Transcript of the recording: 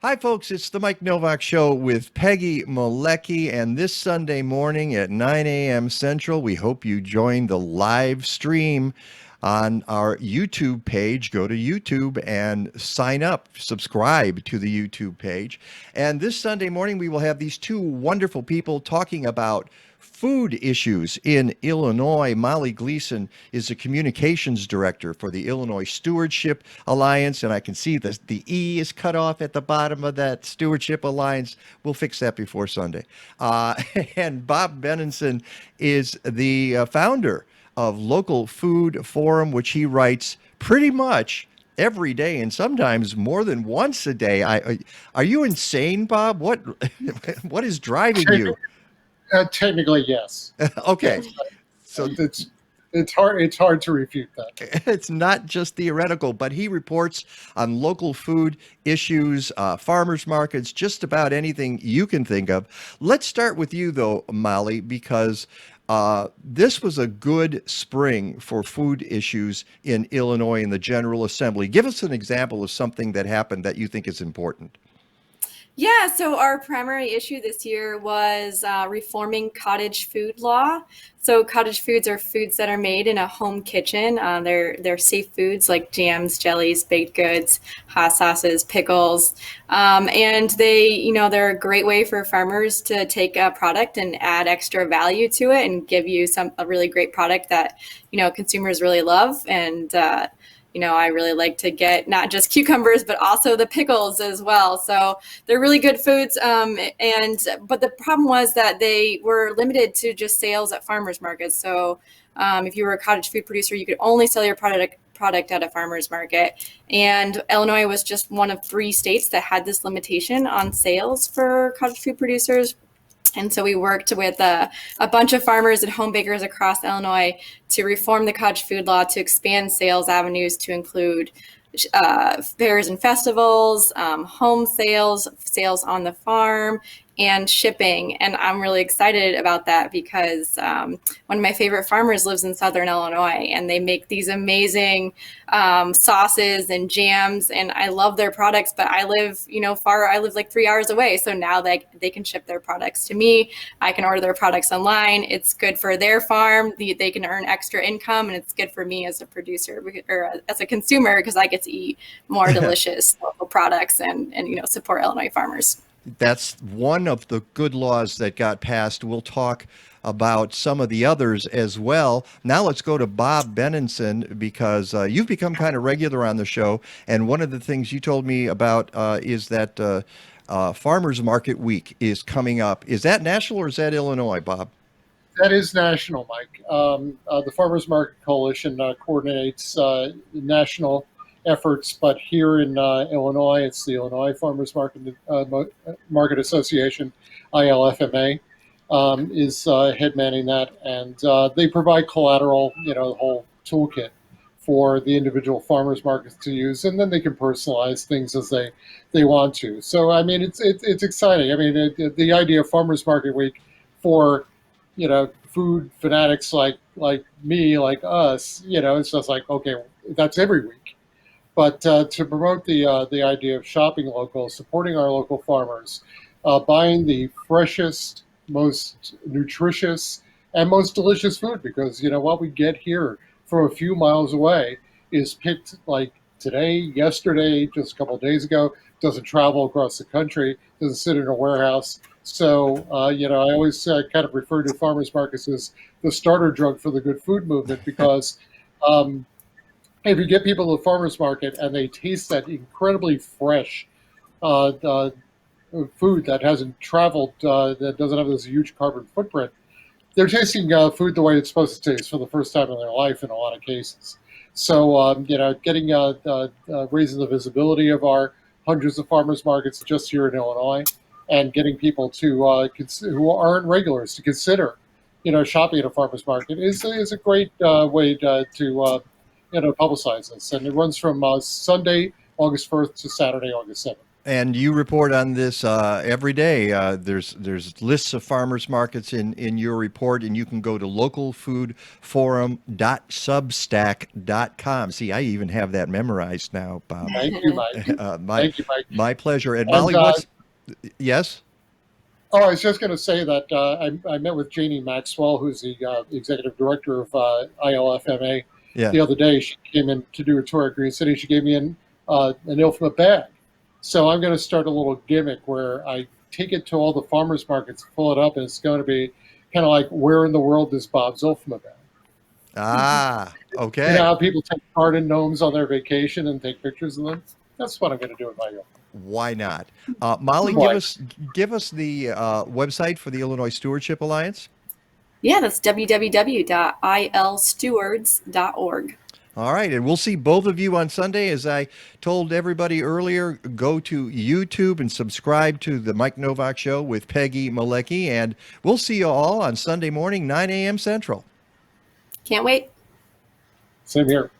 Hi, folks. It's the Mike Nowak Show with Peggy Malecki. And this Sunday morning at 9 a.m. Central, we hope you join the live stream on our YouTube page. Go to YouTube and sign up, subscribe to the YouTube page. And this Sunday morning, we will have these two wonderful people talking about food issues in Illinois. Molly Gleason is the communications director for the Illinois Stewardship Alliance, and I can see the E is cut off at the bottom of that Stewardship Alliance. We'll fix that before Sunday. And Bob Benenson is the founder of Local Food Forum, which he writes pretty much every day and sometimes more than once a day. Are you insane, Bob? What what is driving you? Technically, yes. Okay. Yes. So It's hard. It's hard to refute that. it's not just theoretical, but he reports on local food issues, farmers markets, just about anything you can think of. Let's start with you, though, Molly, because this was a good spring for food issues in Illinois in the General Assembly. Give us an example of something that happened that you think is important. Yeah, so our primary issue this year was reforming cottage food law. So cottage foods are foods that are made in a home kitchen. They're safe foods like jams, jellies, baked goods, hot sauces, pickles, and they're a great way for farmers to take a product and add extra value to it and give you a really great product that consumers really love. And I really like to get not just cucumbers, but also the pickles as well. So they're really good foods. But the problem was that they were limited to just sales at farmers markets. So if you were a cottage food producer, you could only sell your product at a farmer's market. And Illinois was just one of 3 states that had this limitation on sales for cottage food producers. And so we worked with a bunch of farmers and home bakers across Illinois to reform the cottage food law to expand sales avenues to include fairs and festivals, home sales, sales on the farm, and shipping. And I'm really excited about that because one of my favorite farmers lives in Southern Illinois, and they make these amazing sauces and jams, and I love their products, but I live, far. I live like 3 hours away. So now they can ship their products to me. I can order their products online. It's good for their farm. They can earn extra income, and it's good for me as a producer or as a consumer because I get to eat more delicious local products and support Illinois farmers. That's one of the good laws that got passed. We'll talk about some of the others as well. Now let's go to Bob Benenson because you've become kind of regular on the show. And one of the things you told me about is that Farmers Market Week is coming up. Is that national or is that Illinois, Bob? That is national, Mike. The Farmers Market Coalition coordinates national efforts, but here in Illinois, it's the Illinois Farmers Market Association, ILFMA, is head manning that, and they provide collateral, the whole toolkit for the individual farmers markets to use, and then they can personalize things as they want to. So, I mean, it's exciting. I mean, the idea of Farmers Market Week for food fanatics like me, like us, it's just like, okay, that's every week. But to promote the idea of shopping local, supporting our local farmers, buying the freshest, most nutritious, and most delicious food, because what we get here from a few miles away is picked like today, yesterday, just a couple of days ago. Doesn't travel across the country. Doesn't sit in a warehouse. So I always kind of refer to farmers markets as the starter drug for the good food movement because. If you get people to the farmers market and they taste that incredibly fresh food that hasn't traveled, that doesn't have this huge carbon footprint, they're tasting food the way it's supposed to taste for the first time in their life in a lot of cases. So, getting raising the visibility of our hundreds of farmers markets just here in Illinois, and getting people to who aren't regulars to consider, shopping at a farmers market is a great way to publicize this. And it runs from Sunday, August 1st to Saturday, August 7th. And you report on this every day. There's lists of farmers markets in your report, and you can go to localfoodforum.substack.com. See, I even have that memorized now, Bob. Thank you, Mike. Thank you, Mike. My pleasure. And And, Molly, what's yes? Oh, I was just going to say that I met with Janie Maxwell, who's the executive director of ILFMA, Yeah. the other day. She came in to do a tour at Green City. She gave me an ILFMA bag. So I'm going to start a little gimmick where I take it to all the farmers markets, pull it up, and it's going to be kind of like, where in the world is Bob's ILFMA bag? Ah, You okay. know how people take garden gnomes on their vacation and take pictures of them? That's what I'm going to do with my ILFMA. Why not? Molly, Why? give us the website for the Illinois Stewardship Alliance. Yeah, that's www.ilstewards.org. All right, and we'll see both of you on Sunday. As I told everybody earlier, go to YouTube and subscribe to the Mike Nowak Show with Peggy Malecki, and we'll see you all on Sunday morning, 9 a.m. Central. Can't wait. Same here.